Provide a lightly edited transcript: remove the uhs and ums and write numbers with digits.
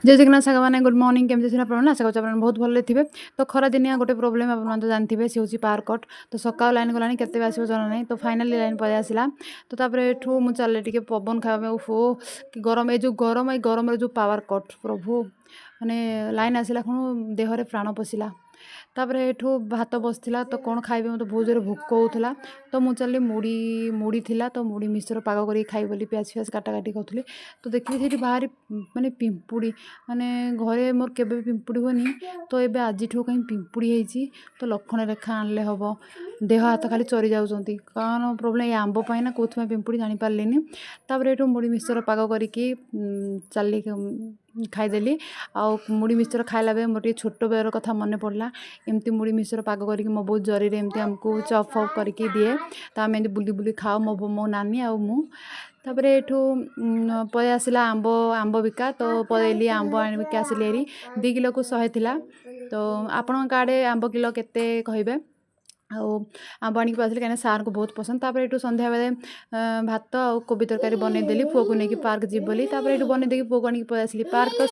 जय जगन्नाथ सागर मैंने good morning केमती अच्छे आप आशा कर बहुत भले थे। तो खरा दिनिया गोटे प्रोब्लेम आप तो जानते सी हूँ पावर कट। तो सका लाइन गलानी के आसो जना ना तो फाइनाली लाइन पलि आसला। तो तापर मुझे चल टे पवन खावा फो कि गरम ये जो गरम जो पावर कट प्रभु माने लाइन आसला खुण देहरे प्राण पशिला। तापर एठू भात बसला तो कौन खाइबे मत बहुत जोर भोक होता। तो मुझे चल मुड़ी थिला तो मुड़ी मिश्र पाग कर खाई बोली प्याज फ्याज काटाकाटी करूँ। तो देखिए से बाहरी माने पिंपुड़ी माने घरे मोर केबे पिंपुड़ी होनी। तो ये आज कहीं पिंपुड़ी होती तो लक्षण रेखा आनले हम देह हाथ खाली चरी जाऊँगी कौन प्रोब्लेम ये आंब पाई ना कौन पिंपुड़ी जानी पार्लिनी। तापर एठू मुड़ी मिश्र पाग करके चली खाईदेली। आ मुड़ी मिश्र खाइला बेले मोटे छोट बेर कथा मन पड़ला। एमती मुड़ी मिश्र पाग करके मो बहुत जरी एमती आमको चप फप करके दिए। तो आम एमती बुली बुली खाओ मो नानी आ मु। तापर एठू पलि आसला आंब बिका। तो पलैली आंब आनिक आसिली 2 किलो को 100 थिला। तो आपण आड़े आंब किलो केते कहबे। आंब आनिक आसिली कहीं सार को बहुत पसंद। तापर एठू संध्या बेले भात आ कोबी तरकारी बनईदेली पुआ को लेकिन पार्क जीव बोली। तापर एठू बनई देकी पुआ को आनिक पलि आसिली पार्क।